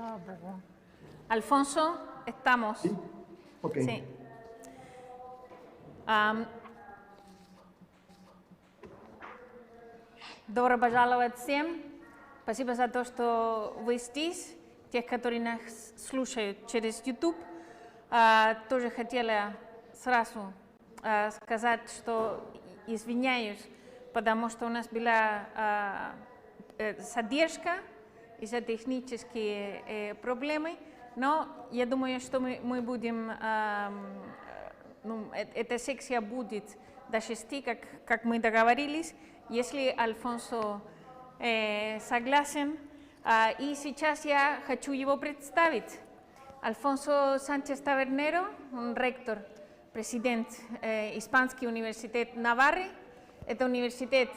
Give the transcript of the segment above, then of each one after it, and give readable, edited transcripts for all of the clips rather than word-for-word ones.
Слава Богу. Альфонсо, estamos. Sí. Ok. Sí. Добро пожаловать всем. Спасибо за то, что вы здесь. Тех, которые нас слушают через YouTube. Тоже хотела сразу сказать, что извиняюсь, потому что у нас была задержка из-за технических проблем, но я думаю, что мы будем, эта секция будет до 6, как мы договорились, если Альфонсо согласен. И сейчас я хочу его представить. Альфонсо Sánchez Tabernero, ректор, президент Испанский университет Наварры. Это университет,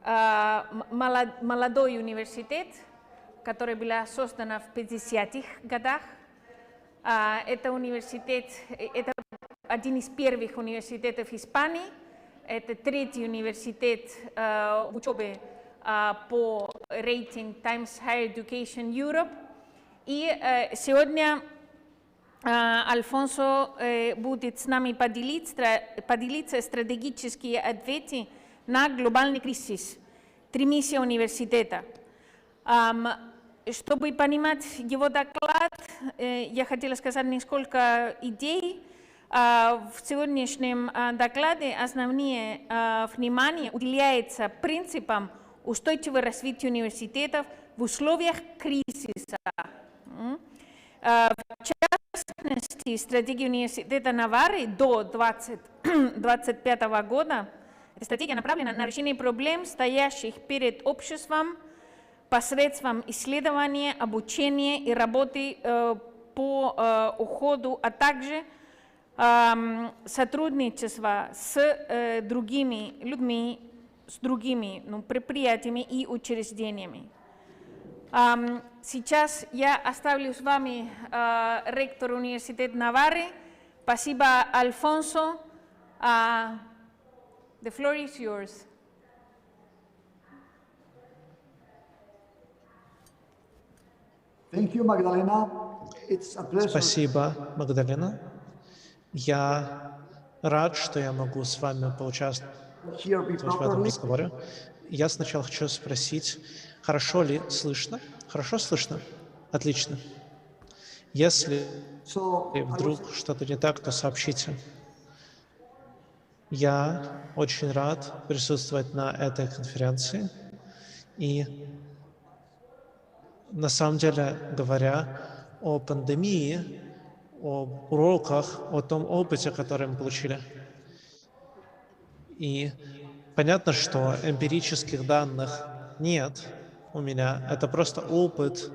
молодой университет, который был создан в 50-х годах. Это университет, это один из первых университетов Испании. Это третий университет учебы по рейтингу Times Higher Education Europe. И сегодня Альфонсо будет с нами поделиться стратегические ответы на глобальный кризис. 3 миссии университета. Чтобы понимать его доклад, я хотела сказать несколько идей. В сегодняшнем докладе основное внимание уделяется принципам устойчивого развития университетов в условиях кризиса. В частности, стратегия университета Наварры до 2025 года. Стратегия направлена на решение проблем, стоящих перед обществом, посредством исследования, обучения и работы по уходу, а также сотрудничества с другими людьми, с другими предприятиями и учреждениями. Сейчас я оставлю с вами ректор университета Наварры. Спасибо, Альфонсо. The floor is yours. Thank you, Magdalena. It's a pleasure. Спасибо, Магдалена. Я рад, что я могу с вами поучаствовать в этом разговоре. Я сначала хочу спросить, хорошо ли слышно? Хорошо слышно? Отлично. Если вдруг что-то не так, то сообщите. Я очень рад присутствовать на этой конференции. И на самом деле, говоря о пандемии, об уроках, о том опыте, который мы получили. И понятно, что эмпирических данных нет у меня. Это просто опыт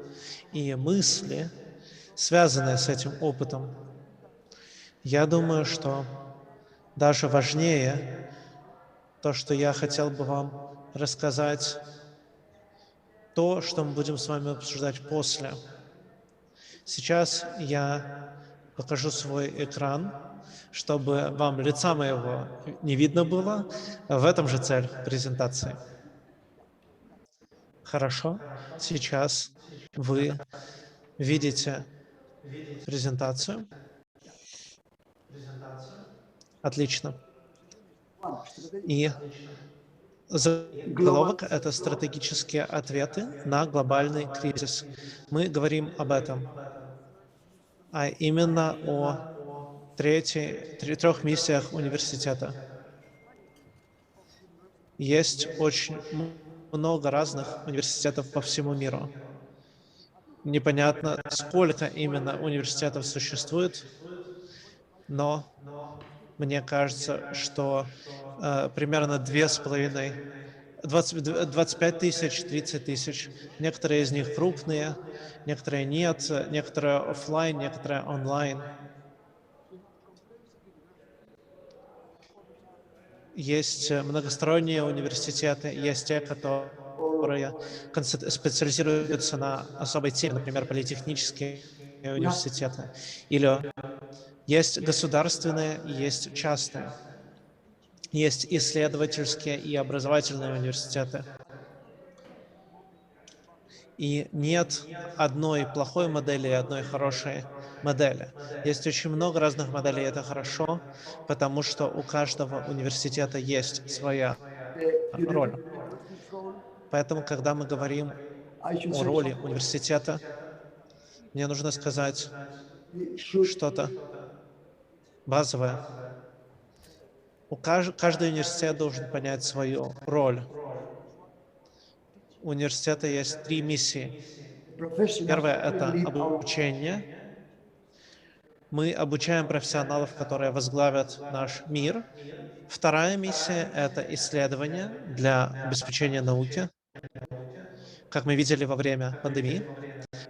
и мысли, связанные с этим опытом. Я думаю, что даже важнее то, что я хотел бы вам рассказать, то, что мы будем с вами обсуждать после. Сейчас я покажу свой экран, чтобы вам лица моего не видно было. В этом же цель презентации. Хорошо. Сейчас вы видите презентацию. Отлично. И заголовок — это стратегические ответы на глобальный кризис. Мы говорим об этом, а именно о трех миссиях университета. Есть очень много разных университетов по всему миру. Непонятно, сколько именно университетов существует, но мне кажется, что примерно 25 тысяч, 30 тысяч. Некоторые из них крупные, некоторые нет, некоторые офлайн, некоторые онлайн. Есть многосторонние университеты, есть те, которые специализируются на особой теме, например, политехнические университеты. Или есть государственные, есть частные. Есть исследовательские и образовательные университеты. И нет одной плохой модели и одной хорошей модели. Есть очень много разных моделей, и это хорошо, потому что у каждого университета есть своя The роль. university's role, Поэтому, когда мы говорим I should о say роли something. университета, мне нужно сказать We should что-то базовое. Каждый университет должен понять свою роль. У университета есть 3 миссии. the professionals Первое — will это lead our обучение. Мы обучаем профессионалов, которые возглавят наш мир. Вторая миссия — это исследование для обеспечения науки, как мы видели во время пандемии.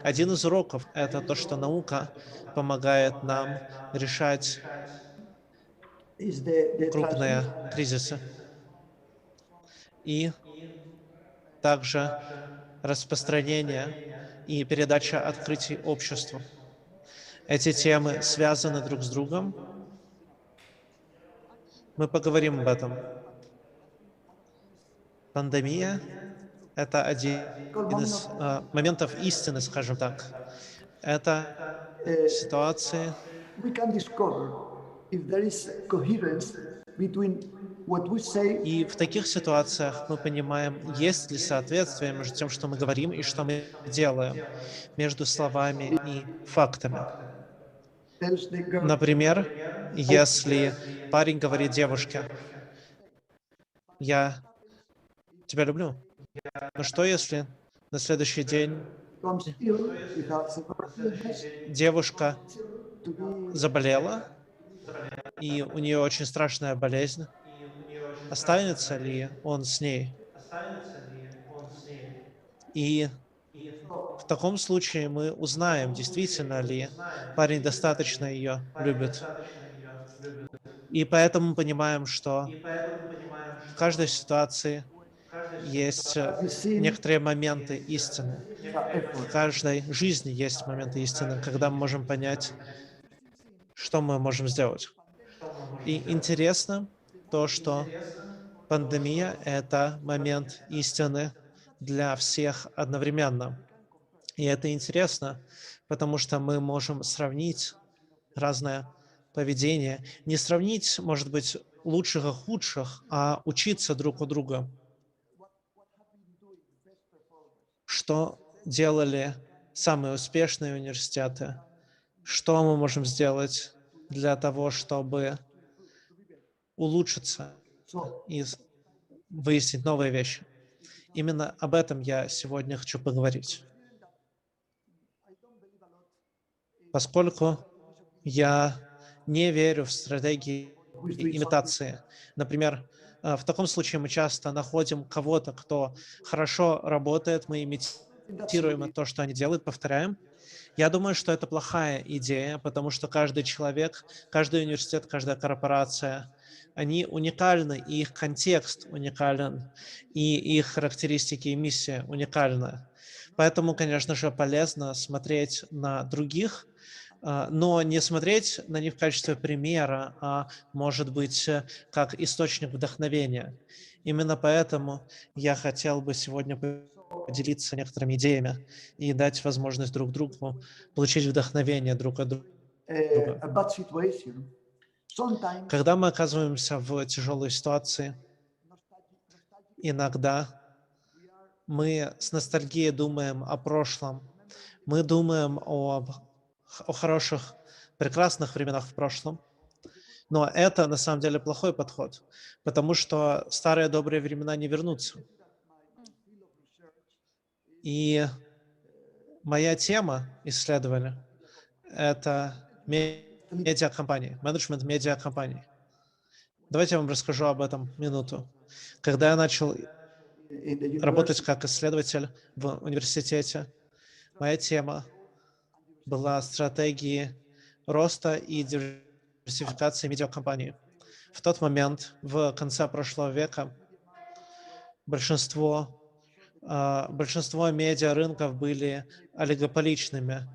Один из уроков — это то, что наука помогает нам решать is the крупные transmission. кризисы и также распространение и передача открытий обществу. Эти темы связаны друг с другом. Мы поговорим об этом. Пандемия — это один Moment из of, моментов истины, скажем так. Это uh, ситуации, we can discover if there is coherence between what we say и в таких ситуациях мы понимаем, есть ли соответствие между тем, что мы говорим и что мы делаем, между словами и фактами. tells the girl, Например, I если парень говорит девушке: «Я тебя люблю», но что если на следующий день comes ill with a severe illness, девушка to be заболела, и у нее очень страшная болезнь? Останется ли он с ней? И в таком случае мы узнаем, действительно ли парень достаточно ее любит. И поэтому мы понимаем, что в каждой ситуации есть be seen некоторые моменты истины. as an В effort. каждой жизни есть моменты истины, когда мы можем понять, что мы можем сделать. И интересно то, что пандемия — это момент истины для всех одновременно. И это интересно, потому что мы можем сравнить разное поведение. Не сравнить, может быть, лучших и худших, а учиться друг у друга. Что делали самые успешные университеты? Что мы можем сделать для того, чтобы улучшиться So, и выяснить новые вещи? Именно об этом я сегодня хочу поговорить. Поскольку я не верю в стратегии we do something. имитации. Например, в таком случае мы часто находим кого-то, кто хорошо работает, мы That's имитируем really то, что они делают, повторяем. Я думаю, что это плохая идея, потому что каждый человек, каждый университет, каждая корпорация, они уникальны, и их контекст уникален, и их характеристики и миссия уникальны. Поэтому, конечно же, полезно смотреть на других, но не смотреть на них в качестве примера, а, может быть, как источник вдохновения. Именно поэтому я хотел бы сегодня поделиться некоторыми идеями и дать возможность друг другу получить вдохновение друг от друга. a bad situation. Sometimes Когда мы оказываемся в тяжелой ситуации, иногда мы с ностальгией думаем о прошлом, мы думаем о хороших, прекрасных временах в прошлом, но это на самом деле плохой подход, потому что старые добрые времена не вернутся. И моя тема исследования — это медиакомпании, менеджмент медиакомпаний. Давайте я вам расскажу об этом минуту. Когда я начал in the работать university, как исследователь в университете, моя тема была стратегии роста и диверсификации медиакомпаний. В тот момент, в конце прошлого века, большинство медиарынков были олигополичными.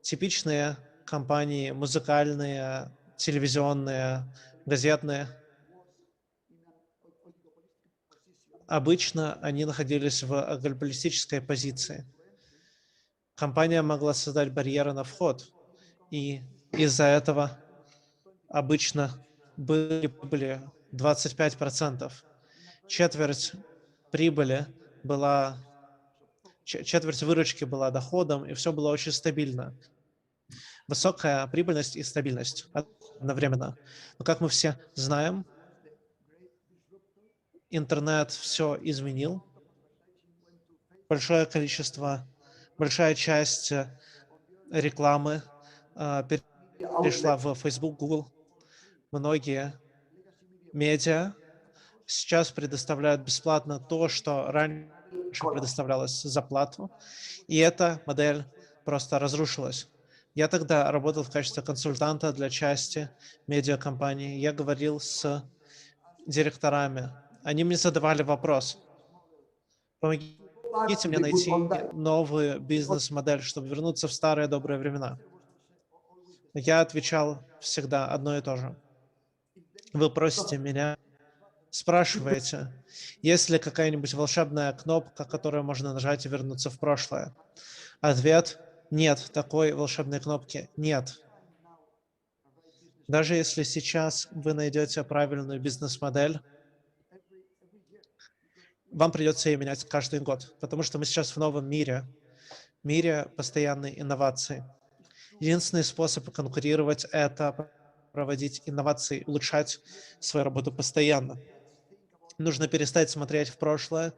Типичные компании музыкальные, телевизионные, газетные. Обычно они находились в олигополистической позиции. компания могла создать барьеры на вход, и из-за этого обычно были 25%. Четверть прибыли была, четверть выручки была доходом, и все было очень стабильно. Высокая прибыльность и стабильность одновременно. Но как мы все знаем, интернет все изменил. Большое количество, большая часть рекламы перешла в Facebook, Google. Многие медиа сейчас предоставляют бесплатно то, что раньше предоставлялось за плату, и эта модель просто разрушилась. Я тогда работал в качестве консультанта для части медиакомпании. Я говорил с директорами. Они мне задавали вопрос: помогите мне найти новую бизнес-модель, чтобы вернуться в старые добрые времена. Я отвечал всегда одно и то же. Вы просите меня, спрашиваете, есть ли какая-нибудь волшебная кнопка, которую можно нажать и вернуться в прошлое. Ответ – нет, такой волшебной кнопки нет. Даже если сейчас вы найдете правильную бизнес-модель, вам придется ее менять каждый год, потому что мы сейчас в новом мире постоянной инновации. Единственный способ конкурировать – это проводить инновации, улучшать свою работу постоянно. Нужно перестать смотреть в прошлое,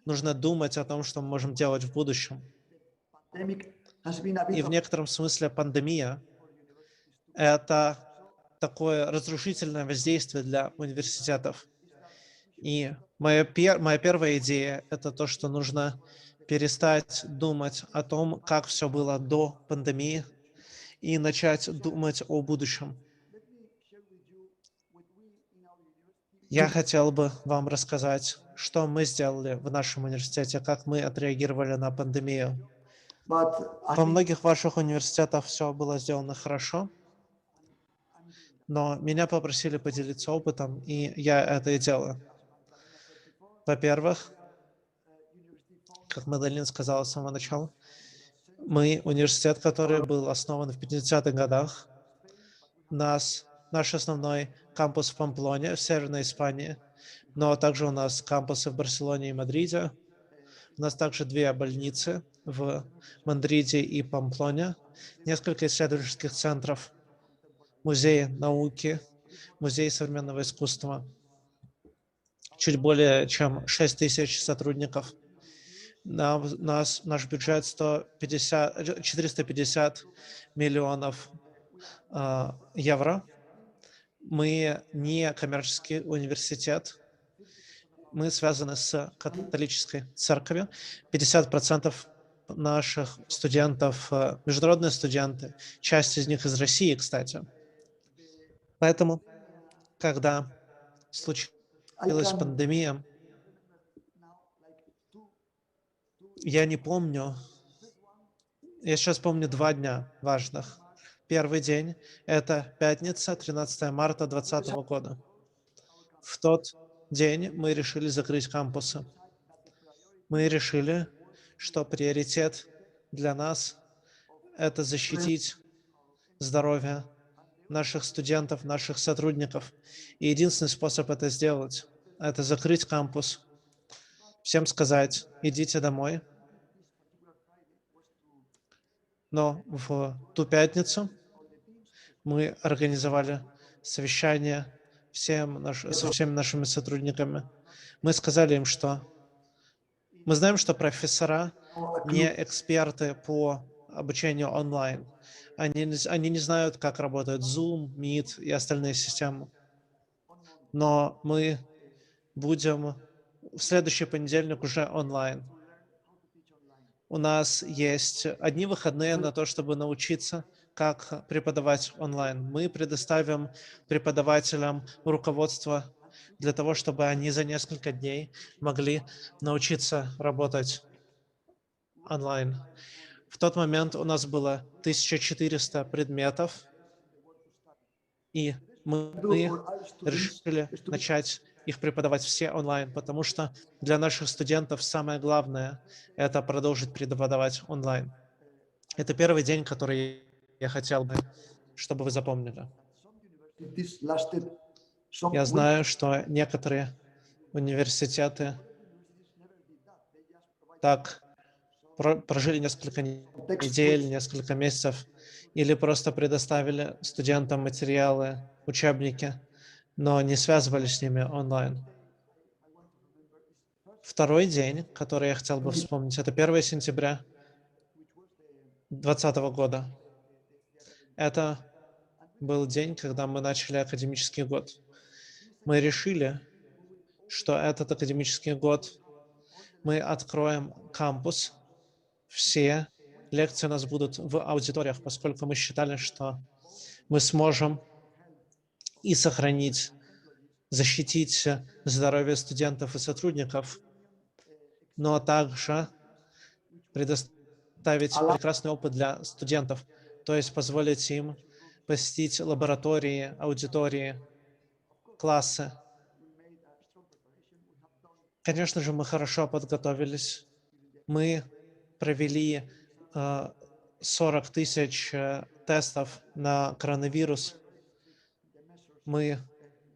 нужно думать о том, что мы можем делать в будущем. И в некотором смысле пандемия – это такое разрушительное воздействие для университетов. И моя первая идея – это то, что нужно перестать думать о том, как все было до пандемии, и начать думать о будущем. Я хотел бы вам рассказать, что мы сделали в нашем университете, как мы отреагировали на пандемию. Во многих ваших университетах все было сделано хорошо, но меня попросили поделиться опытом, и я это и делаю. Во-первых, как Мадалин сказала с самого начала, мы университет, который был основан в 50-х годах. Наш основной кампус в Памплоне, в Северной Испании, но также у нас кампусы в Барселоне и Мадриде. У нас также 2 больницы в Мадриде и Памплоне, несколько исследовательских центров, музей науки, музей современного искусства, чуть более чем 6 тысяч сотрудников. Наш бюджет 450 миллионов евро. Мы не коммерческий университет. Мы связаны с католической церковью. 50% наших студентов – международные студенты. Часть из них из России, кстати. Поэтому, когда случилась пандемия, я не помню, я сейчас помню 2 дня важных. Первый день – это пятница, 13 марта 2020 года. В тот день мы решили закрыть кампусы. Мы решили, что приоритет для нас – это защитить здоровье наших студентов, наших сотрудников. И единственный способ это сделать – это закрыть кампус, всем сказать: идите домой. Но в ту пятницу мы организовали совещание со всеми нашими сотрудниками. Мы сказали им, что мы знаем, что профессора не эксперты по обучению онлайн. Они не знают, как работает Zoom, Meet и остальные системы. Но мы будем в следующий понедельник уже онлайн. У нас есть одни выходные на то, чтобы научиться, как преподавать онлайн. Мы предоставим преподавателям руководство для того, чтобы они за несколько дней могли научиться работать онлайн. В тот момент у нас было 1400 предметов, и мы решили начать их преподавать все онлайн, потому что для наших студентов самое главное – это продолжить преподавать онлайн. Это первый день, который я хотел бы, чтобы вы запомнили. This lasted some Я weeks. знаю, что некоторые университеты так прожили несколько недель, несколько месяцев, или просто предоставили студентам материалы, учебники, но не связывались с ними онлайн. Второй день, который я хотел бы вспомнить, это 1 сентября 2020 года. Это был день, когда мы начали академический год. Мы решили, что этот академический год мы откроем кампус. Все лекции у нас будут в аудиториях, поскольку мы считали, что мы сможем и сохранить, защитить здоровье студентов и сотрудников, но также предоставить прекрасный опыт для студентов, то есть позволить им посетить лаборатории, аудитории, классы. Конечно же, мы хорошо подготовились. Мы провели 40 тысяч тестов на коронавирус. Мы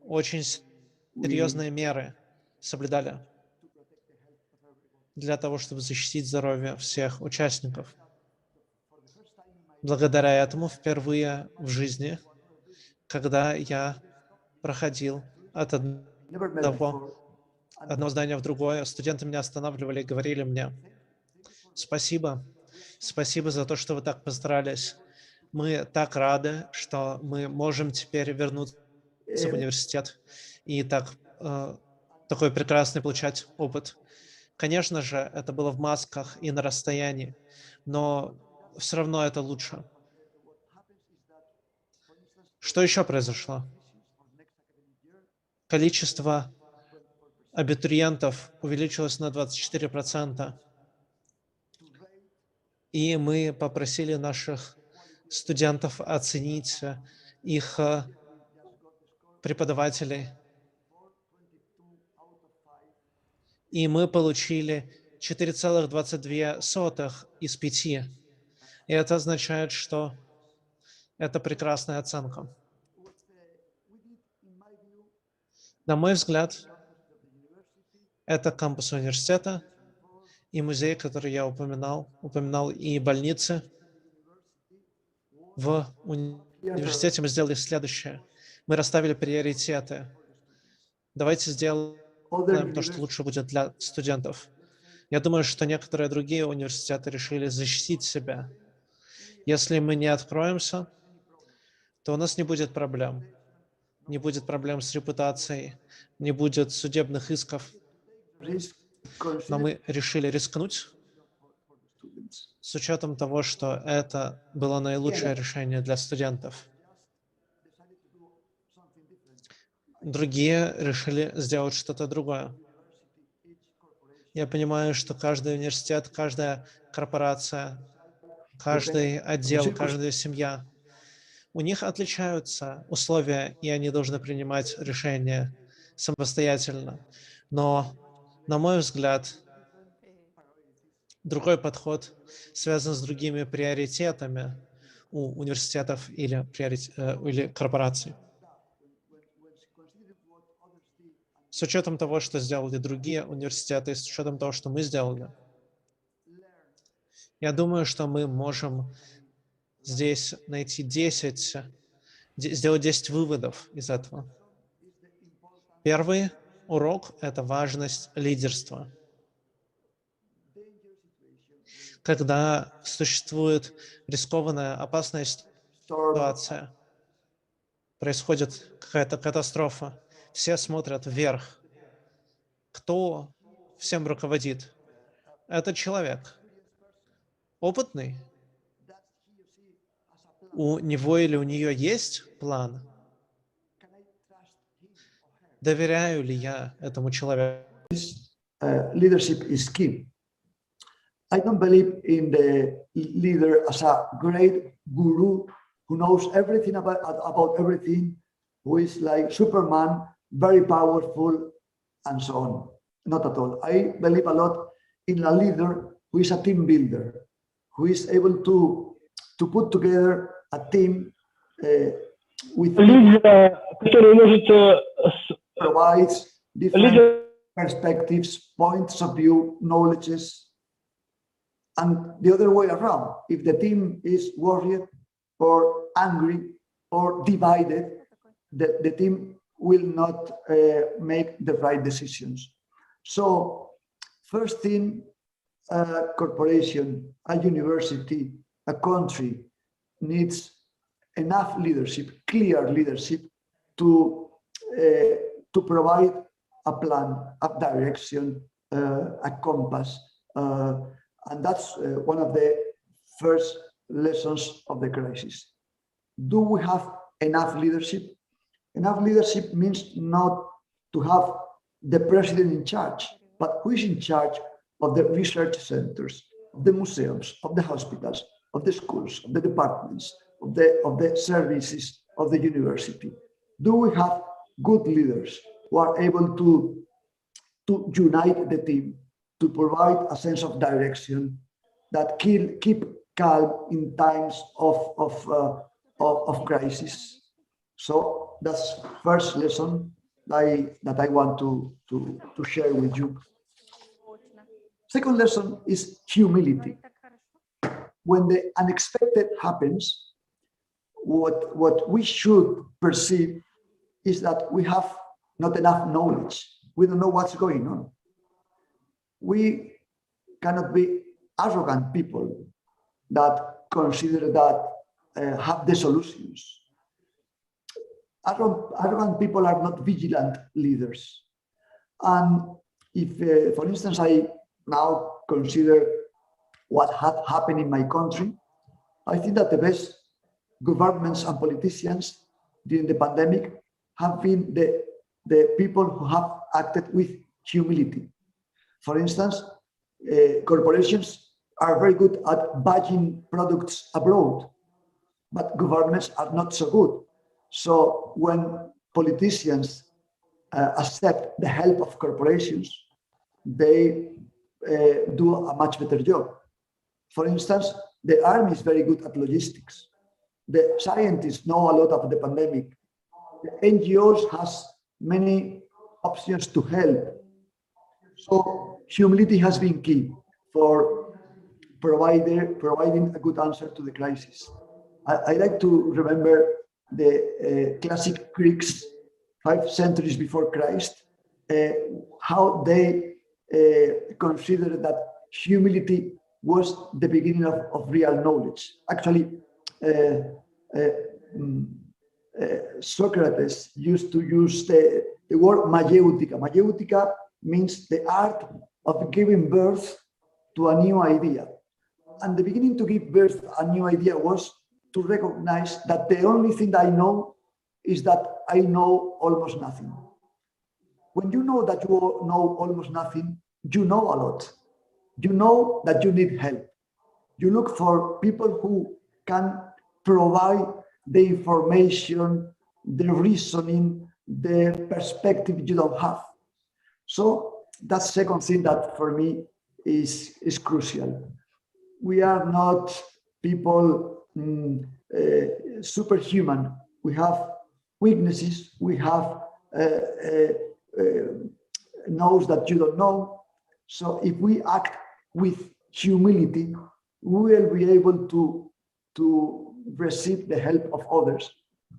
очень серьезные меры соблюдали для того, чтобы защитить здоровье всех участников. Благодаря этому впервые в жизни, когда я проходил от одного здания в другое, студенты меня останавливали и говорили мне: спасибо, спасибо за то, что вы так постарались. Мы так рады, что мы можем теперь вернуться в университет и такой прекрасный получать опыт. Конечно же, это было в масках и на расстоянии, но все равно это лучше. Что еще произошло? Количество абитуриентов увеличилось на 24%. И мы попросили наших студентов оценить их преподавателей. И мы получили 4,22 из 5. И это означает, что это прекрасная оценка. На мой взгляд, это кампус университета и музей, который я упоминал и больницы. В университете мы сделали следующее. Мы расставили приоритеты. Давайте сделаем то, что лучше будет для студентов. Я думаю, что некоторые другие университеты решили защитить себя. Если мы не откроемся, то у нас не будет проблем. Не будет проблем с репутацией, не будет судебных исков. Но мы решили рискнуть с учетом того, что это было наилучшее решение для студентов. Другие решили сделать что-то другое. Я понимаю, что каждый университет, каждая корпорация, каждый отдел, каждая семья, у них отличаются условия, и они должны принимать решения самостоятельно. Но, на мой взгляд, другой подход связан с другими приоритетами у университетов или корпораций. С учетом того, что сделали другие университеты, с учетом того, что мы сделали, я думаю, что мы можем здесь найти сделать 10 выводов из этого. Первый урок – это важность лидерства. Когда существует рискованная, опасная ситуация, происходит какая-то катастрофа, все смотрят вверх. Кто всем руководит? Это человек. Опытный? У него или у нее есть план? Доверяю ли я этому человеку? Leadership is key. I don't believe in the leader as a great guru who knows everything about everything, who is like Superman, very powerful, and so on. Not at all. I believe a lot in a leader who is a team builder, who is able to to put together a team with Лидера, который может provides different лидер, perspectives, points of view, knowledges, and the other way around. If the team is worried or angry or divided, the team will not make the right decisions. So first thing, a corporation, a university, a country needs enough leadership, clear leadership to provide a plan, a direction, a compass. And that's one of the first lessons of the crisis. Do we have enough leadership? Enough leadership means not to have the president in charge, but who is in charge of the research centers, of the museums, of the hospitals, of the schools, of the departments, of the services of the university. Do we have good leaders who are able to unite the team, to provide a sense of direction, that keep calm in times of crisis? So that's first lesson that I want to share with you. Second lesson is humility. When the unexpected happens, what we should perceive is that we have not enough knowledge. We don't know what's going on. We cannot be arrogant people that consider that have the solutions. Arrogant people are not vigilant leaders. And if, for instance, I now consider what had happened in my country, I think that the best governments and politicians during the pandemic have been the people who have acted with humility. For instance, corporations are very good at buying products abroad, but governments are not so good. So when politicians accept the help of corporations, they do a much better job. For instance, the army is very good at logistics. The scientists know a lot of the pandemic. The NGOs has many options to help. So humility has been key for providing a good answer to the crisis. I like to remember the classic Greeks 5 centuries before Christ, how they considered that humility was the beginning of real knowledge. Actually, Socrates used to use the word mayeutica. Mayeutica means the art of giving birth to a new idea. And the beginning to give birth to a new idea was to recognize that the only thing I know is that I know almost nothing. When you know that you know almost nothing, you know a lot. You know that you need help. You look for people who can provide the information, the reasoning, the perspective you don't have. So that's the second thing that for me is crucial. We are not people superhuman. We have weaknesses. We have knows that you don't know. So if we act with humility, we will be able to receive the help of others,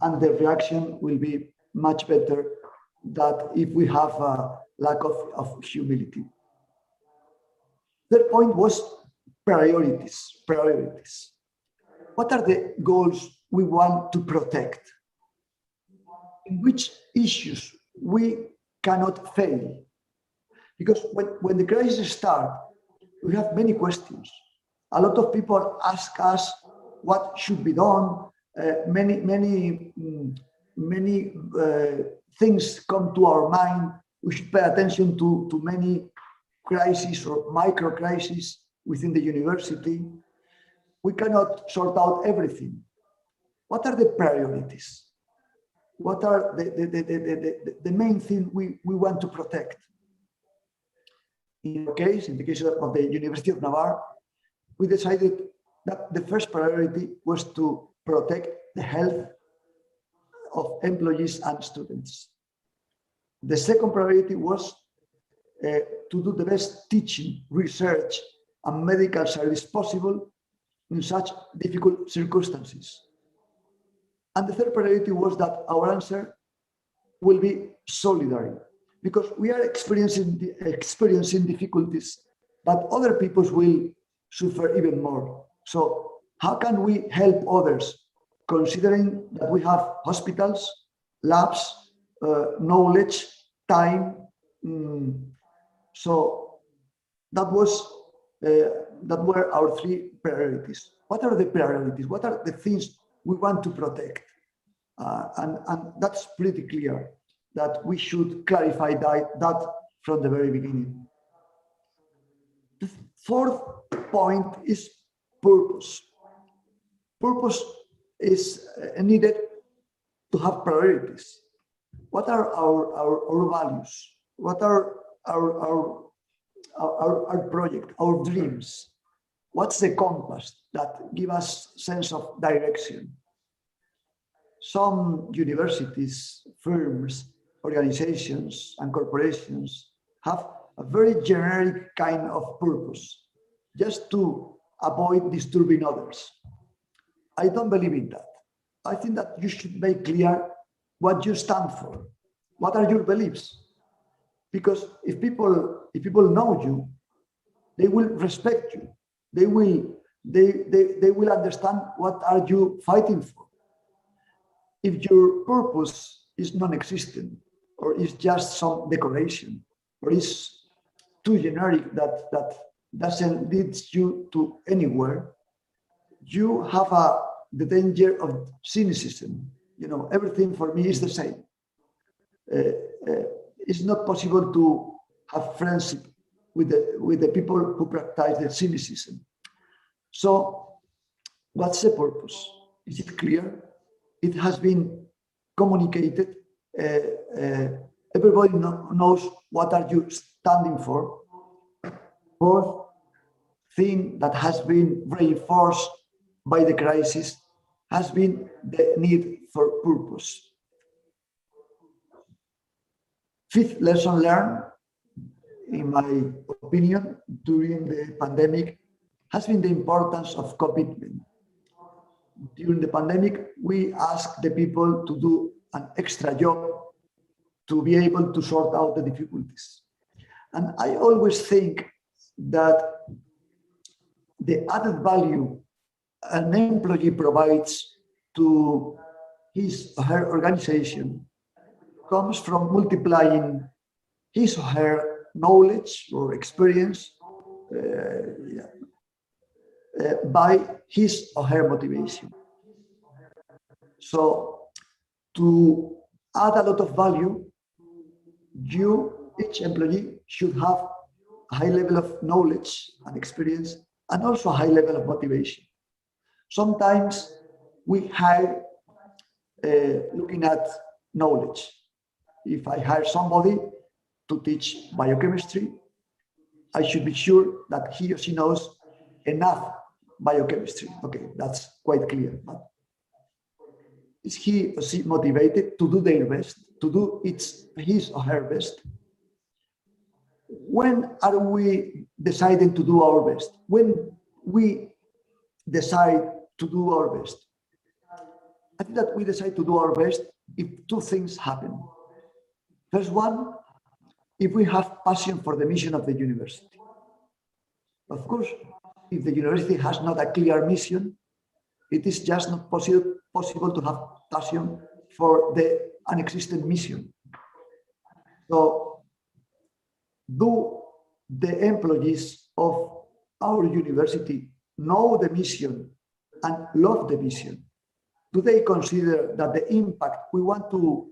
and the reaction will be much better than if we have a lack of humility. Third point was priorities. Priorities. What are the goals we want to protect? In which issues we cannot fail? Because when the crisis starts, we have many questions. A lot of people ask us what should be done. Many things come to our mind. We should pay attention to many crises or micro crises within the university. We cannot sort out everything. What are the priorities? What are the main thing we want to protect? In the case of the University of Navarre, we decided that the first priority was to protect the health of employees and students. The second priority was to do the best teaching, research, and medical service possible in such difficult circumstances. And the third priority was that our answer will be solidary, because we are experiencing difficulties, but other peoples will suffer even more. So how can we help others, considering that we have hospitals, labs, knowledge, time? So that were our three priorities. What are the priorities? What are the things we want to protect? And that's pretty clear that we should clarify that from the very beginning. The fourth point is purpose. Purpose is needed to have priorities. What are our values? What are our project, our dreams? What's the compass that give us sense of direction? Some universities, firms, organizations, and corporations have a very generic kind of purpose, just to avoid disturbing others. I don't believe in that. I think that you should make clear what you stand for. What are your beliefs? Because if people know you, they will respect you. They will understand what are you fighting for. If your purpose is non-existent, or is just some decoration, or is too generic that doesn't lead you to anywhere, you have the danger of cynicism. You know, everything for me is the same. It's not possible to have friendship with the people who practice the cynicism. So, what's the purpose? Is it clear? It has been communicated. Everybody knows what are you standing for. Fourth thing that has been reinforced by the crisis has been the need for purpose. Fifth lesson learned, in my opinion, during the pandemic, has been the importance of commitment. During the pandemic, we asked the people to do an extra job to be able to sort out the difficulties. And I always think that the added value an employee provides to his or her organization comes from multiplying his or her knowledge or experience by his or her motivation. So to add a lot of value, each employee should have a high level of knowledge and experience, and also a high level of motivation. Sometimes we hire looking at knowledge. If I hire somebody to teach biochemistry, I should be sure that he or she knows enough biochemistry. Okay, that's quite clear. But is he or she motivated to do their best, to do his or her best? When are we deciding to do our best? When we decide to do our best? I think that we decide to do our best if two things happen. First one, if we have passion for the mission of the university. Of course, if the university has not a clear mission, it is just not possible to have passion for the unexistent mission. So, do the employees of our university know the mission and love the mission? Do they consider that the impact we want to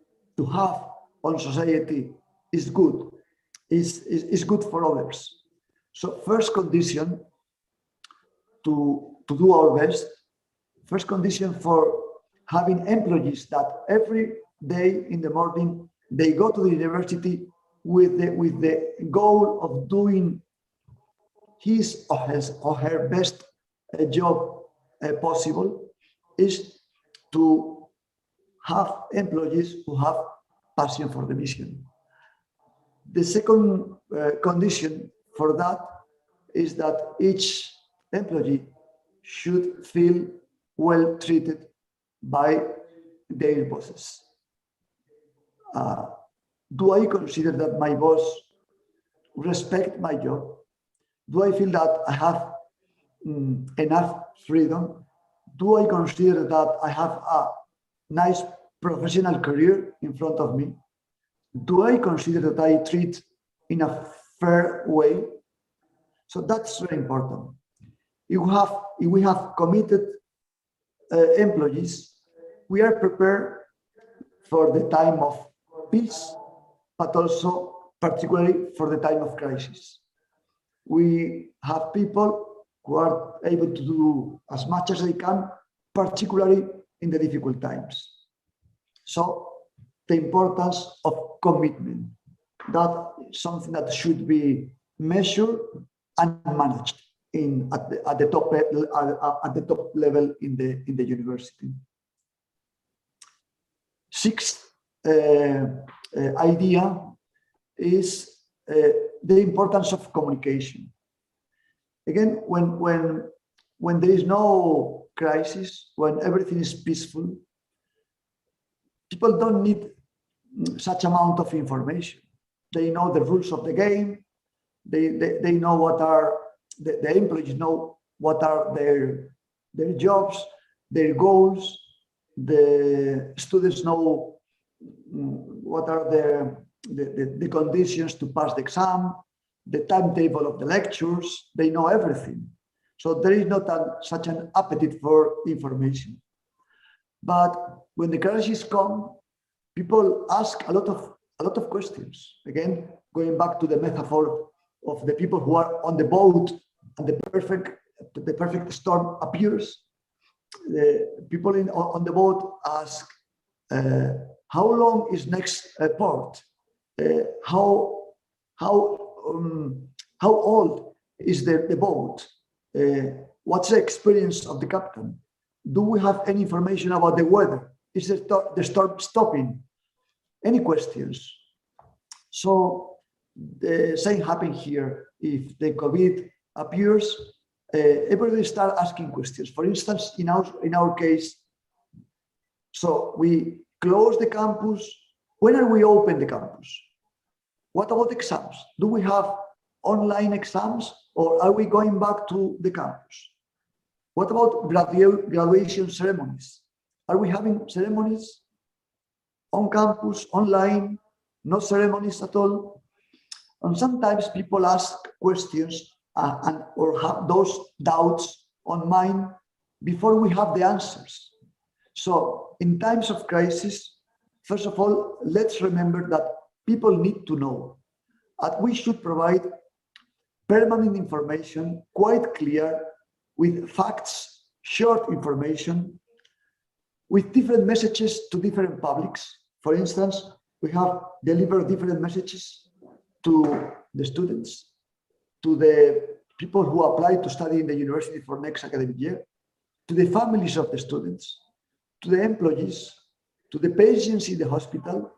have on society is good, is good for others? So first condition to do our best, first condition for having employees that every day in the morning they go to the university with the goal of doing his or her best job possible is to have employees who have passion for the mission. The second condition for that is that each employee should feel well treated by their bosses. Do I consider that my boss respect my job? Do I feel that I have enough freedom? Do I consider that I have a nice professional career in front of me? Do I consider that I treat in a fair way? So that's very important. If we have committed employees, we are prepared for the time of peace, but also particularly for the time of crisis. We have people who are able to do as much as they can, particularly in the difficult times. So the importance of commitment, that is something that should be measured and managed at the top level in the university. Sixth idea is the importance of communication. Again, when there is no crisis, when everything is peaceful, people don't need such amount of information. They know the rules of the game. They know what are the employees know what are their jobs, their goals. The students know what are the conditions to pass the exam, the timetable of the lectures. They know everything. So there is not such an appetite for information. But when the crisis comes, people ask a lot of questions. Again, going back to the metaphor of the people who are on the boat and the perfect storm appears. The people on the boat ask, how long is next port? How old is the boat? What's the experience of the captain? Do we have any information about the weather? Is the storm stopping? Any questions? So the same happens here. If the COVID appears, everybody start asking questions. For instance, in our case, so we close the campus. When are we open the campus? What about exams? Do we have online exams or are we going back to the campus? What about graduation ceremonies? Are we having ceremonies on campus, online, no ceremonies at all? And sometimes people ask questions or have those doubts on mind before we have the answers. So in times of crisis, first of all, let's remember that people need to know that we should provide permanent information, quite clear, with facts, short information, with different messages to different publics. For instance, we have delivered different messages to the students, to the people who apply to study in the university for next academic year, to the families of the students, to the employees, to the patients in the hospital,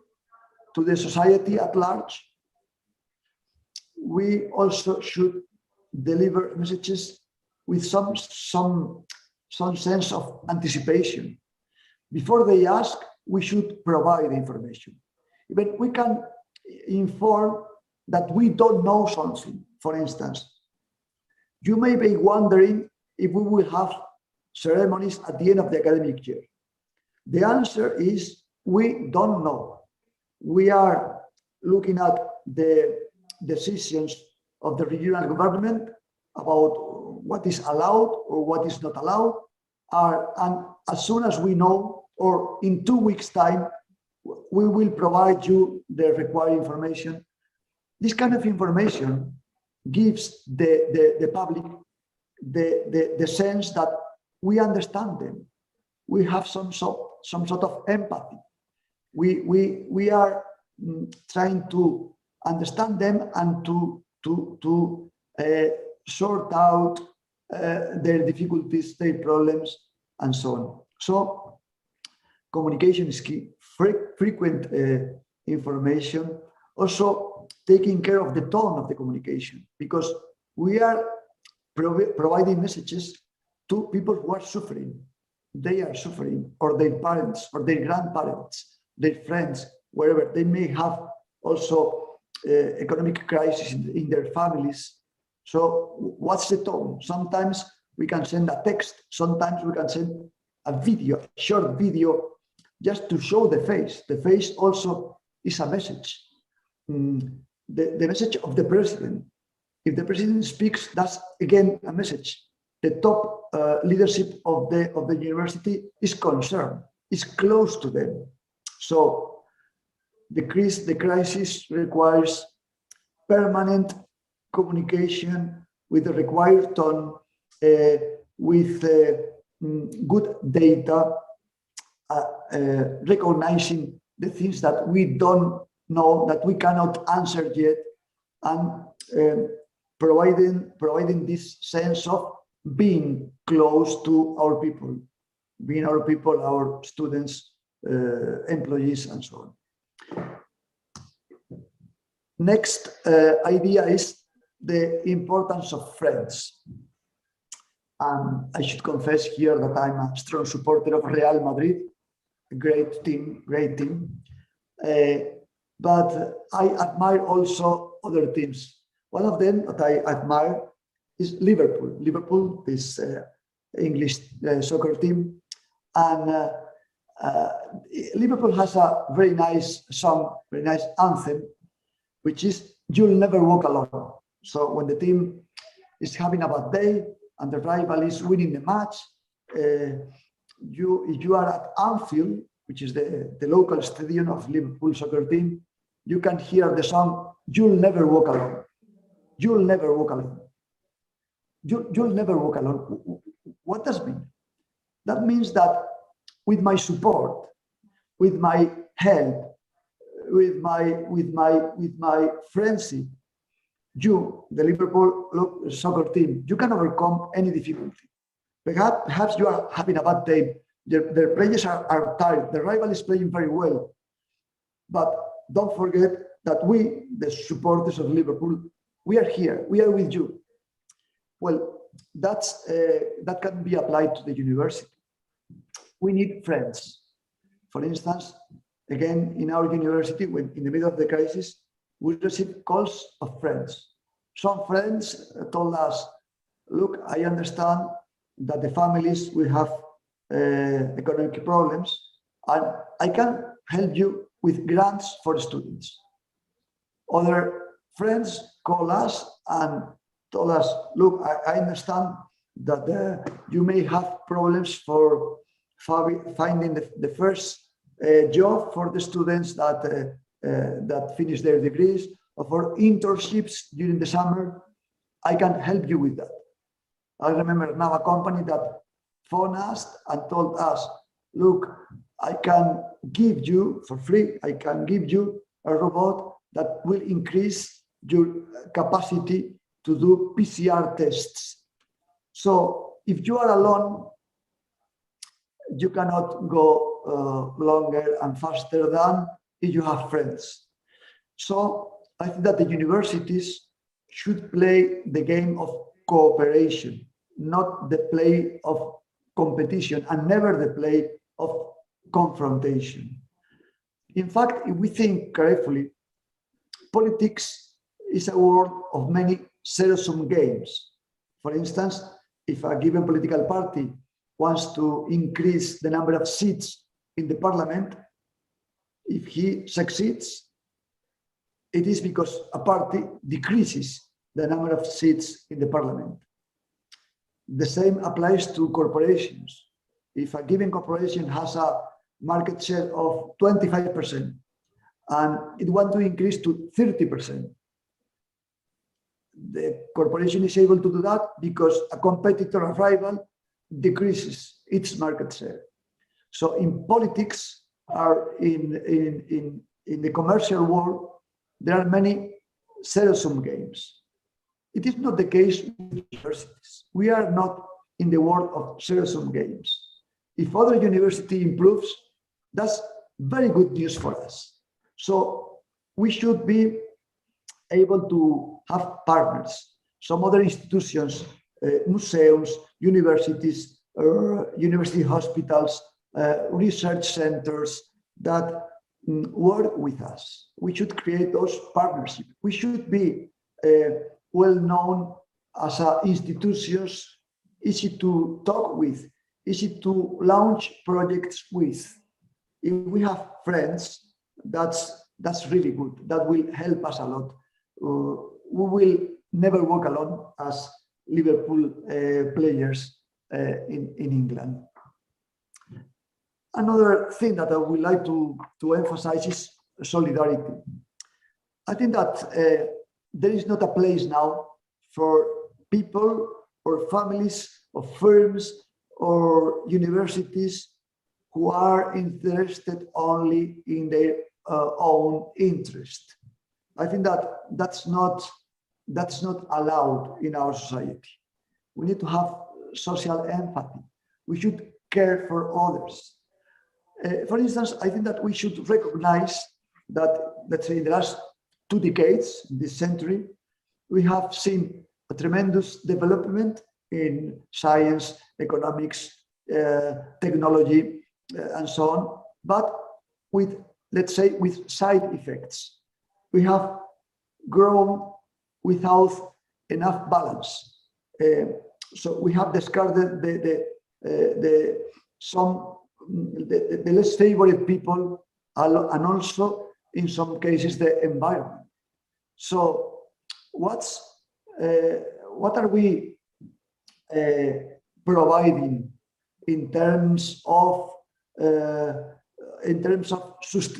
to the society at large. We also should deliver messages with some sense of anticipation. Before they ask, we should provide information. Even we can inform that we don't know something. For instance, you may be wondering if we will have ceremonies at the end of the academic year. The answer is we don't know. We are looking at the decisions of the regional government about what is allowed or what is not allowed. And as soon as we know, or in 2 weeks' time, we will provide you the required information. This kind of information gives the public the sense that we understand them. We have some sort of empathy. We are trying to understand them and to sort out their difficulties, their problems, and so on. So communication is key. Frequent information, also taking care of the tone of the communication, because we are providing messages to people who are suffering. They are suffering, or their parents, or their grandparents, their friends, wherever. They may have also economic crisis in their families. So what's the tone? Sometimes we can send a text, sometimes we can send a video, a short video, just to show the face. The face also is a message. The message of the president. If the president speaks, that's again a message. The top leadership of the university is concerned, is close to them. So the crisis requires permanent communication with the required tone, with good data, recognizing the things that we don't know, that we cannot answer yet, and providing this sense of being close to our people, our students, employees, and so on. Next idea is the importance of friends. I should confess here that I'm a strong supporter of Real Madrid, a great team. But I admire also other teams. One of them that I admire is Liverpool. Liverpool is English soccer team, and Liverpool has a very nice song, very nice anthem, which is "You'll Never Walk Alone." So when the team is having a bad day and the rival is winning the match, if you are at Anfield, which is the local stadium of Liverpool soccer team, you can hear the song "You'll Never Walk Alone." You'll never walk alone. You'll never walk alone. What does it mean? That means that with my support, with my help, with my friendship, you, the Liverpool soccer team, you can overcome any difficulty. Perhaps you are having a bad day. Their players are tired. The rival is playing very well. But don't forget that we, the supporters of Liverpool, we are here. We are with you. Well, that can be applied to the university. We need friends. For instance, again, in our university, when in the middle of the crisis, we received calls of friends. Some friends told us, look, I understand that the families will have economic problems, and I can help you with grants for students. Other friends call us and told us, look, I understand that you may have problems for finding the first job for the students that finish their degrees, or for internships during the summer. I can help you with that. I remember now a company that phoned us and told us, look, I can give you for free, I can give you a robot that will increase your capacity to do PCR tests. So if you are alone, you cannot go longer and faster than if you have friends. So I think that the universities should play the game of cooperation, not the play of competition, and never the play of confrontation. In fact, if we think carefully, politics is a world of many zero-sum games. For instance, if a given political party wants to increase the number of seats in the parliament, if he succeeds, it is because a party decreases the number of seats in the parliament. The same applies to corporations. If a given corporation has a market share of 25% and it wants to increase to 30%, the corporation is able to do that because a competitor or rival decreases its market share. So in politics, or in the commercial world, there are many zero-sum games. It is not the case with universities. We are not in the world of zero-sum games. If other university improves, that's very good news for us. So we should be able to have partners, some other institutions, museums, universities, university hospitals, research centers that work with us. We should create those partnerships. We should be well known as institutions, easy to talk with, easy to launch projects with. If we have friends, that's really good. That will help us a lot. We will never walk alone as Liverpool players in England. Another thing that I would like to emphasize is solidarity. I think that there is not a place now for people or families or firms or universities who are interested only in their own interest. I think that that's not allowed in our society. We need to have social empathy. We should care for others. For instance, I think that we should recognize that, let's say, in the last 2 decades, this century, we have seen a tremendous development in science, economics, technology, and so on, but with, let's say, with side effects. We have grown without enough balance. So we have discarded the less favored people, and also in some cases the environment. So what are we providing in terms of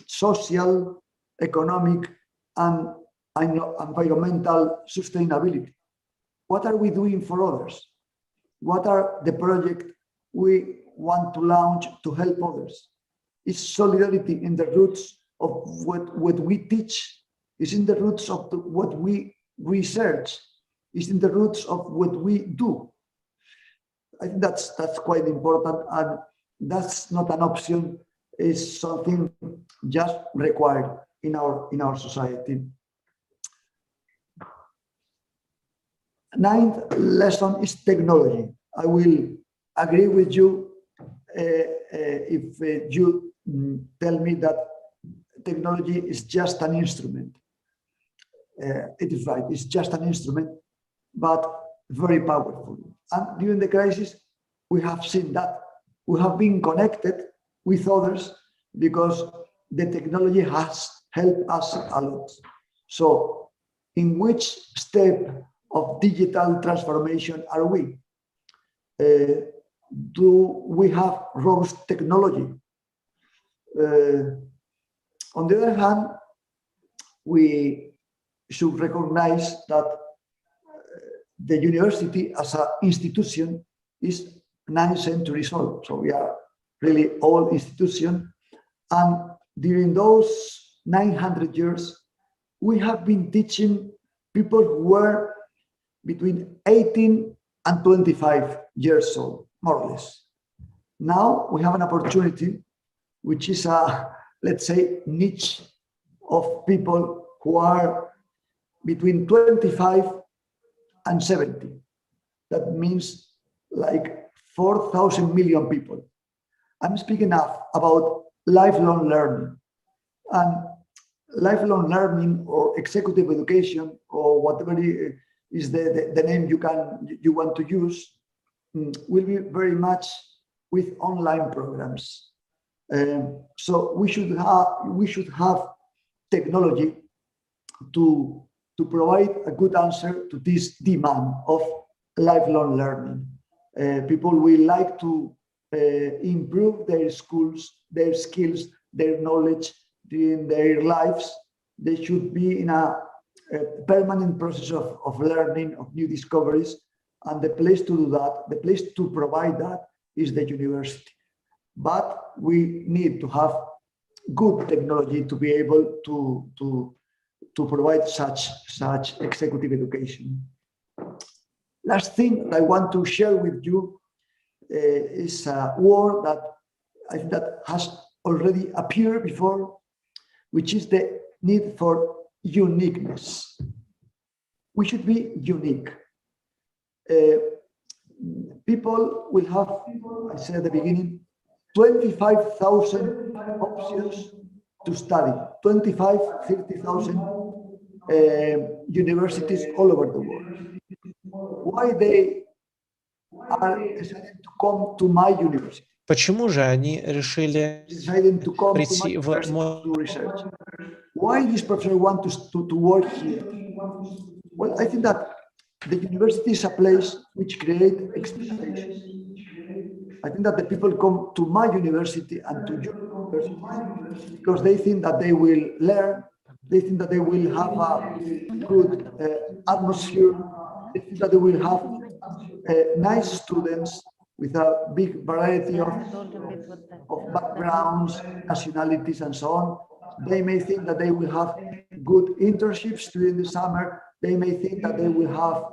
social, economic, and environmental sustainability? What are we doing for others? What are the projects we want to launch to help others? Is solidarity in the roots of what we teach? Is in the roots of what we research? Is in the roots of what we do? I think that's quite important, and that's not an option. It's something just required in our society. 9th lesson is technology. I will agree with you if you tell me that technology is just an instrument. It is right, it's just an instrument, but very powerful. And during the crisis, we have seen that. We have been connected with others because the technology has helped us a lot. So in which step of digital transformation are we? Do we have robust technology? On the other hand, we should recognize that the university as an institution is 9 centuries old. So we are really old institution. And during those 900 years, we have been teaching people who were between 18 and 25 years old, more or less. Now we have an opportunity, which is a, let's say, niche of people who are between 25 and 70. That means like 4,000 million people. I'm speaking about lifelong learning. And lifelong learning or executive education or whatever is the name you want to use will be very much with online programs. So we should have technology to provide a good answer to this demand of lifelong learning. People will like to improve their skills, their knowledge during their lives. They should be in a permanent process of learning, of new discoveries, and the place to do that, the place to provide that is the university. But we need to have good technology to be able to provide such executive education. Last thing that I want to share with you is a word that I think that has already appeared before, which is the need for uniqueness. We should be unique. People will have, I said at the beginning, 25,000 options to study, 25, 30,000 universities all over the world. Why they are deciding to come to my university? Почему же они решили Deciding to come to my прийти в university мой... to research? Why these professors want to work here? Well, I think that the university is a place which creates expectations. I think that the people come to my university and to your university because they think that they will learn, they think that they will have a good atmosphere, they think that they will have nice students with a big variety of backgrounds, nationalities, and so on. They may think that they will have good internships during the summer. They may think that they will have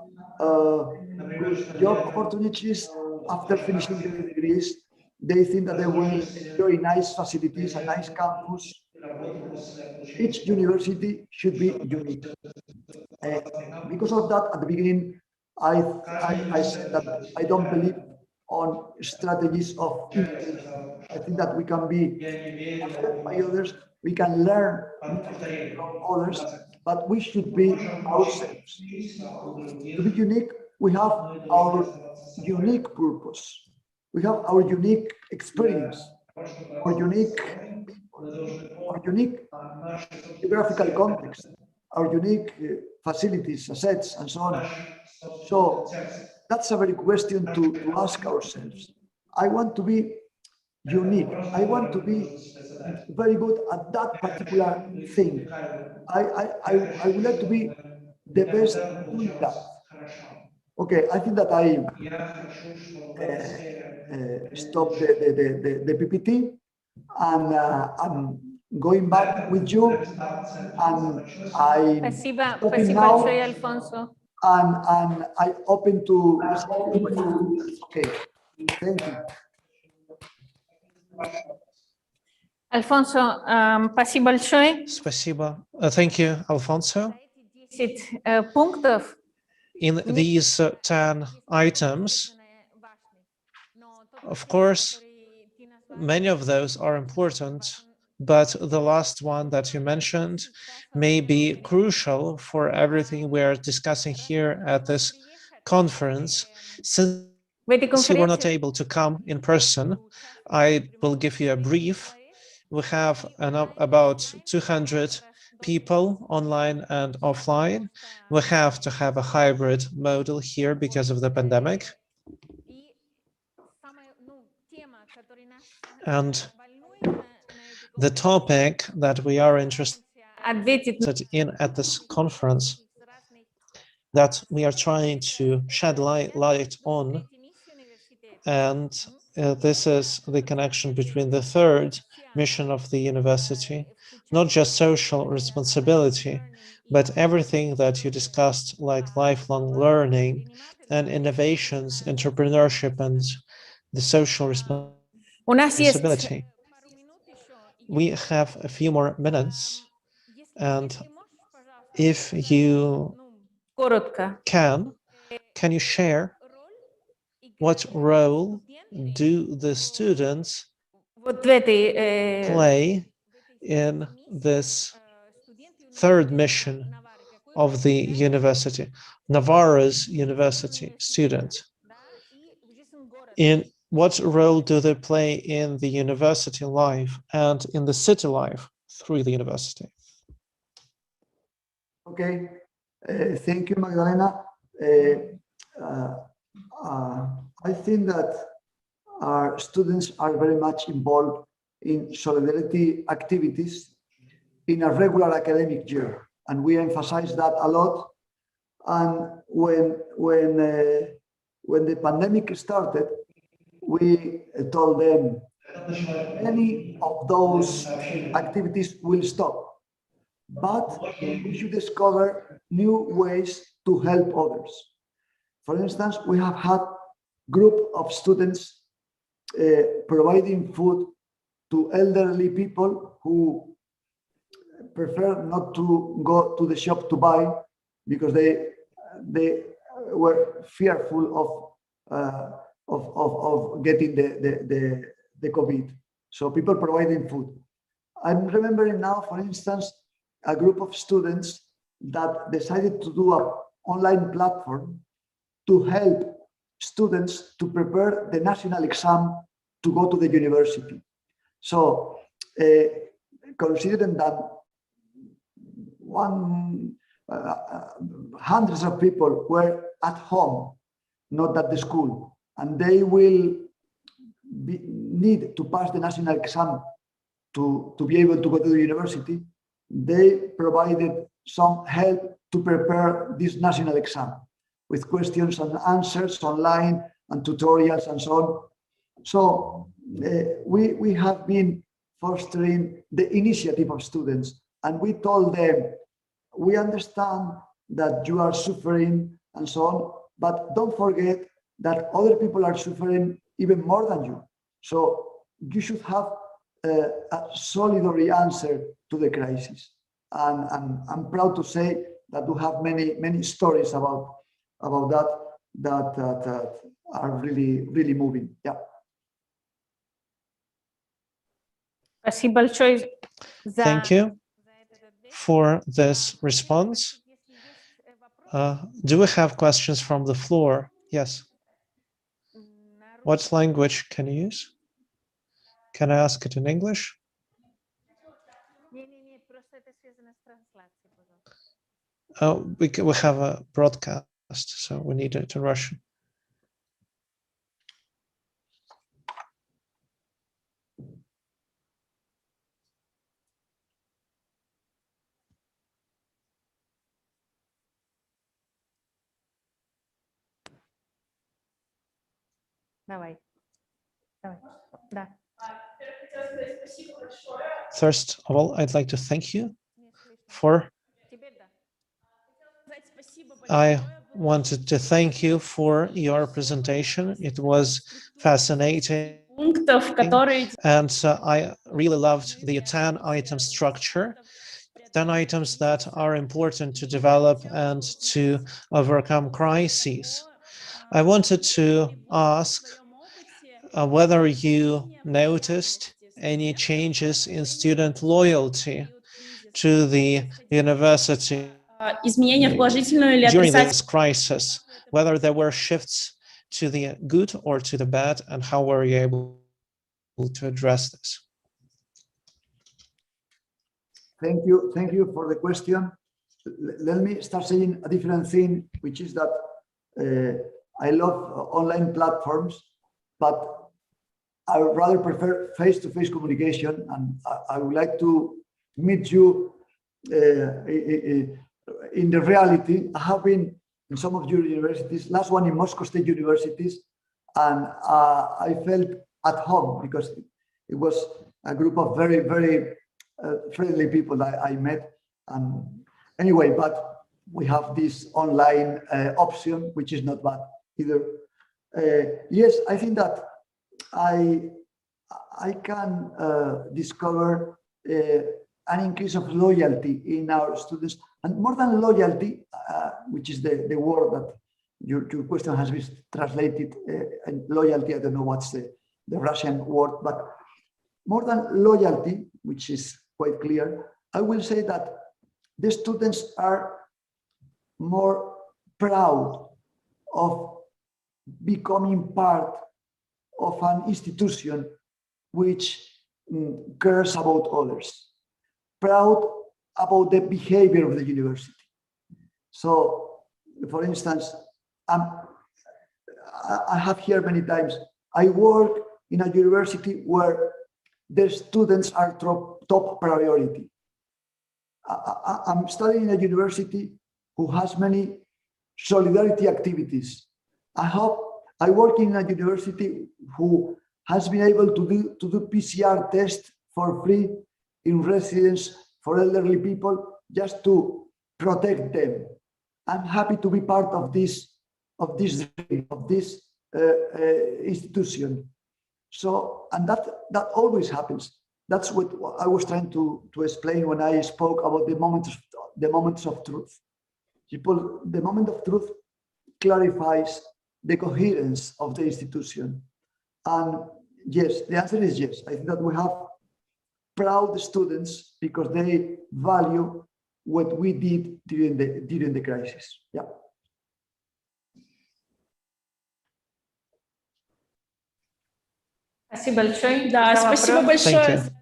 good job opportunities after finishing their degrees. They think that they will enjoy nice facilities, a nice campus. Each university should be unique. Because of that, at the beginning, I said that I don't believe on strategies of imitation. I think that we can be helped by others, we can learn from others, but we should be ourselves. To be unique, we have our unique purpose. We have our unique experience, our unique geographical context, our unique facilities, assets, and so on. So that's a very question to ask ourselves. I want to be unique. I want to be very good at that particular thing. I would like to be the best doing that. Okay, I think that I stop the PPT and I'm going back with you and I'm Спасибо, stopping спасибо now большое, Альфонсо. and I open to okay, thank you. Альфонсо, спасибо большое. Спасибо. Thank you, Alfonso. 10 пунктов. In these 10 items, of course, many of those are important, but the last one that you mentioned may be crucial for everything we're discussing here at this conference. Since you were not able to come in person, I will give you a brief. We have about 200 people online and offline. We have to have a hybrid model here because of the pandemic. And the topic that we are interested in at this conference, that we are trying to shed light on, and this is the connection between the third mission of the university, not just social responsibility, but everything that you discussed, like lifelong learning and innovations, entrepreneurship, and the social responsibility. We have a few more minutes, and if you can you share what role do the students play in this third mission of the university, Navarro's university student? In what role do they play in the university life and in the city life through the university? Okay, thank you, Magdalena. I think that our students are very much involved in solidarity activities in a regular academic year, and we emphasize that a lot. And when the pandemic started, we told them many of those activities will stop, but we should discover new ways to help others. For instance, we have had group of students providing food to elderly people who prefer not to go to the shop to buy because they were fearful of getting the COVID. So people providing food. I'm remembering now, for instance, a group of students that decided to do an online platform to help students to prepare the national exam to go to the university. So considering that hundreds of people were at home, not at the school, and they will need to pass the national exam to be able to go to the university, they provided some help to prepare this national exam with questions and answers online and tutorials and so on. So we have been fostering the initiative of students, and we told them, we understand that you are suffering and so on, but don't forget that other people are suffering even more than you. So you should have a solidary answer to the crisis. And I'm proud to say that we have many stories about that are really moving. Yeah. Thank you for this response. Do we have questions from the floor? Yes. What language can you use? Can I ask it in English? We have a broadcast, so we need it in Russian. Давай. Да. First of all, I'd like to thank you for. I wanted to thank you for your presentation. It was fascinating. And I really loved the 10-item structure, 10 items that are important to develop and to overcome crises. I wanted to ask whether you noticed any changes in student loyalty to the university during this crisis, whether there were shifts to the good or to the bad, and how were you able to address this? Thank you for the question. Let me start saying a different thing, which is that I love online platforms, but I would rather prefer face-to-face communication, and I would like to meet you in the reality. I have been in some of your universities, last one in Moscow State Universities, and I felt at home because it was a group of very friendly people I met. And anyway, but we have this online option, which is not bad either. Yes, I think that I can discover an increase of loyalty in our students, and more than loyalty, which is the word that your question has been translated, and loyalty, I don't know what's the Russian word, but more than loyalty, which is quite clear, I will say that the students are more proud of becoming part of an institution which cares about others, proud about the behavior of the university. So, for instance, I have heard many times, I work in a university where the students are top priority. I'm studying in a university who has many solidarity activities. I work in a university who has been able to do PCR tests for free in residence for elderly people, just to protect them. I'm happy to be part of this of this dream, of this institution. So, and that always happens. That's what I was trying to explain when I spoke about the moments of truth. The moment of truth clarifies the coherence of the institution. And yes, the answer is yes. I think that we have proud students because they value what we did during the crisis. Yeah. Спасибо большое. Да, спасибо большое.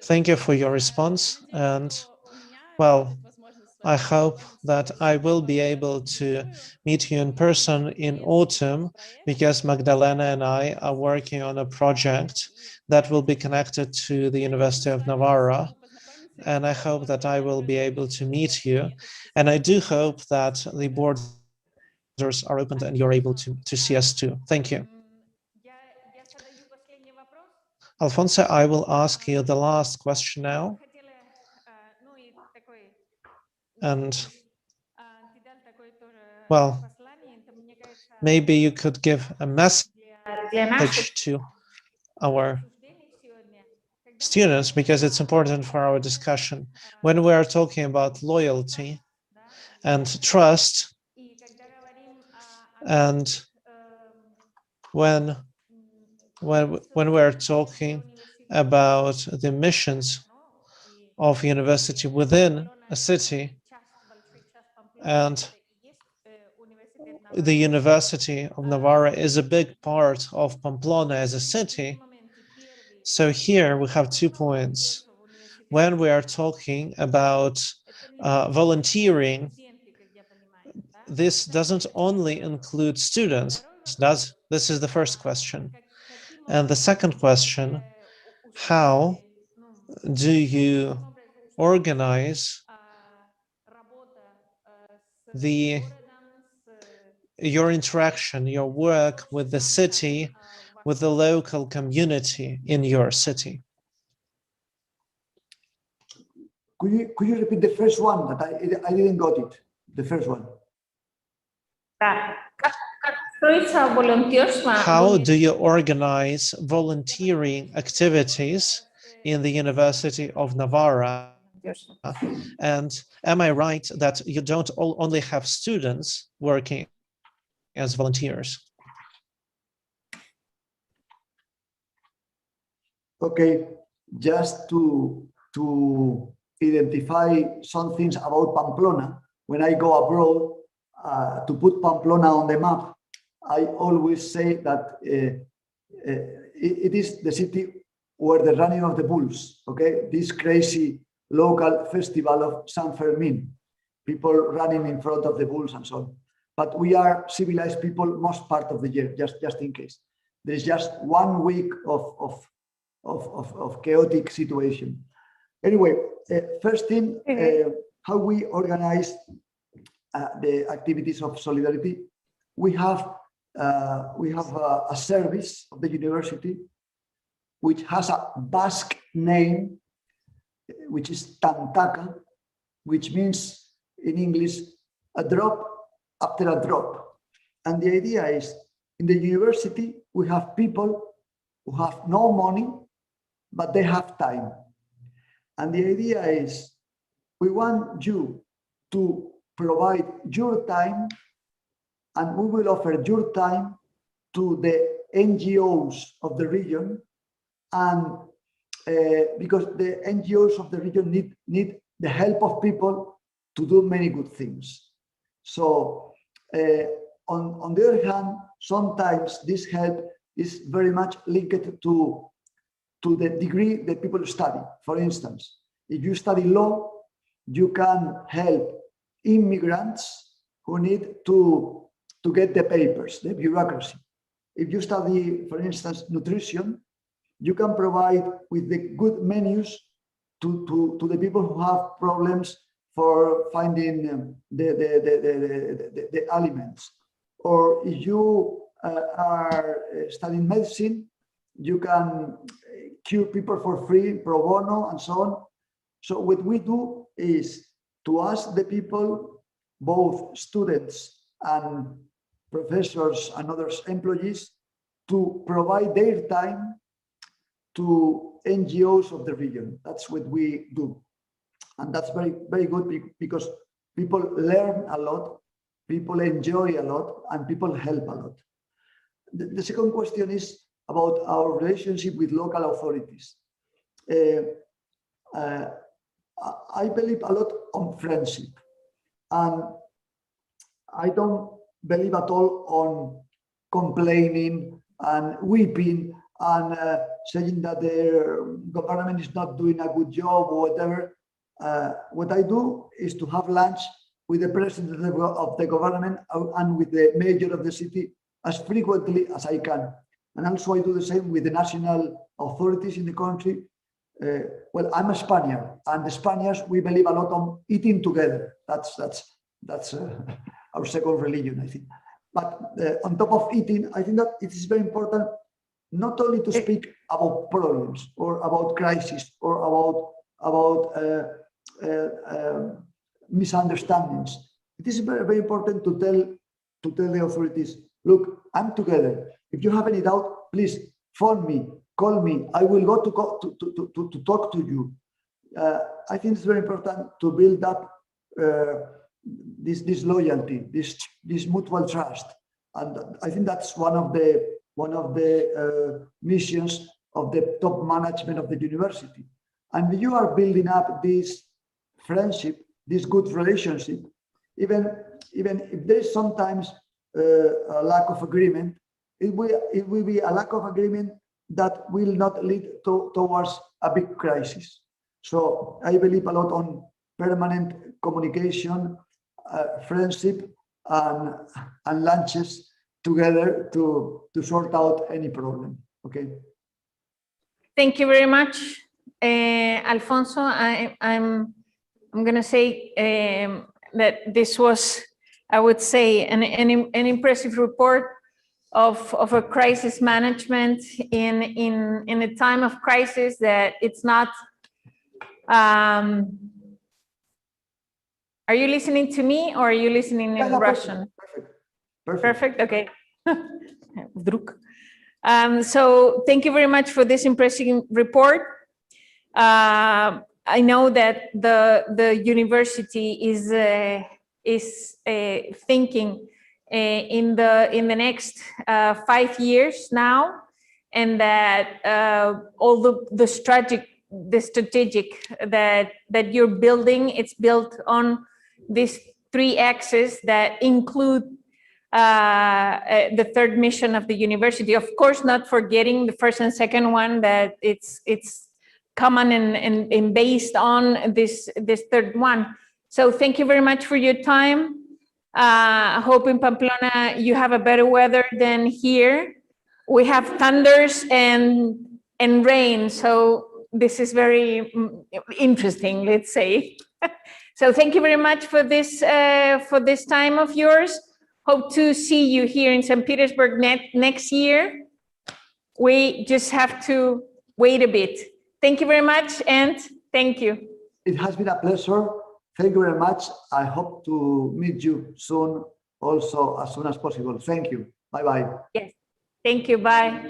Thank you for your response. And well, I hope that I will be able to meet you in person in autumn, because Magdalena and I are working on a project that will be connected to the University of Navarra. And I hope that I will be able to meet you. And I do hope that the borders are opened and you're able to see us too. Thank you. Alfonso, I will ask you the last question now. And well, maybe you could give a message to our students, because it's important for our discussion. When we are talking about loyalty and trust, and when we're talking about the missions of university within a city, and the University of Navarra is a big part of Pamplona as a city. So here we have 2 points. When we are talking about volunteering, this doesn't only include students, does? This is the first question. And the second question, how do you organize your interaction, your work with the city, with the local community in your city? Could you repeat the first one? That I didn't got it. The first one. How do you organize volunteering activities in the University of Navarra? And am I right that you don't only have students working as volunteers? Okay, just to identify some things about Pamplona, when I go abroad to put Pamplona on the map, I always say that it is the city where the running of the bulls, okay? This crazy local festival of San Fermin, people running in front of the bulls and so on. But we are civilized people most part of the year, just in case. There is just 1 week of chaotic situation. Anyway, first thing, how we organize the activities of solidarity. We have a service of the university which has a Basque name, which is Tantaka, which means in English a drop after a drop. And the idea is, in the university we have people who have no money, but they have time. And the idea is, we want you to provide your time, and we will offer your time to the NGOs of the region, and because the NGOs of the region need the help of people to do many good things. So on the other hand, sometimes this help is very much linked to the degree that people study. For instance, if you study law, you can help immigrants who need to get the papers, the bureaucracy. If you study, for instance, nutrition, you can provide with the good menus to the people who have problems for finding the aliments. Or if you are studying medicine, you can cure people for free, pro bono, and so on. So what we do is to ask the people, both students and professors and other employees to provide their time to NGOs of the region. That's what we do. And that's very, very good because people learn a lot, people enjoy a lot, and people help a lot. The second question is about our relationship with local authorities. I believe a lot on friendship, and I don't believe at all on complaining and weeping and saying that the government is not doing a good job or whatever. What I do is to have lunch with the president of the government and with the mayor of the city as frequently as I can. And also I do the same with the national authorities in the country. Well, I'm a Spaniard, and the Spaniards, we believe a lot on eating together. That's our second religion, I think. But on top of eating, I think that it is very important not only to speak about problems or about crisis or about misunderstandings. It is very, very important to tell the authorities, look, I'm together. If you have any doubt, please phone me, call me. I will go to talk to you. I think it's very important to build up this loyalty, this mutual trust, and I think that's one of the missions of the top management of the university. And you are building up this friendship, this good relationship, even if there's sometimes a lack of agreement, it will be a lack of agreement that will not lead towards a big crisis. So I believe a lot on permanent communication, friendship, and lunches together to sort out any problem. Okay. Thank you very much, Alfonso. I'm going to say that this was, I would say, an impressive report of a crisis management in a time of crisis that it's not. Are you listening to me or are you listening in Russian? Perfect. Okay. So thank you very much for this impressive report. I know that the university is thinking in the next 5 years now, and that all the strategic that you're building, it's built on these 3 axes that include the third mission of the university. Of course, not forgetting the first and second one, that it's common and based on this third one. So thank you very much for your time. I hope in Pamplona you have a better weather than here. We have thunders and rain, so this is very interesting, let's say. So thank you very much for this time of yours. Hope to see you here in St. Petersburg next year. We just have to wait a bit. Thank you very much, and thank you. It has been a pleasure. Thank you very much. I hope to meet you soon, also as soon as possible. Thank you. Bye-bye. Yes. Thank you. Bye.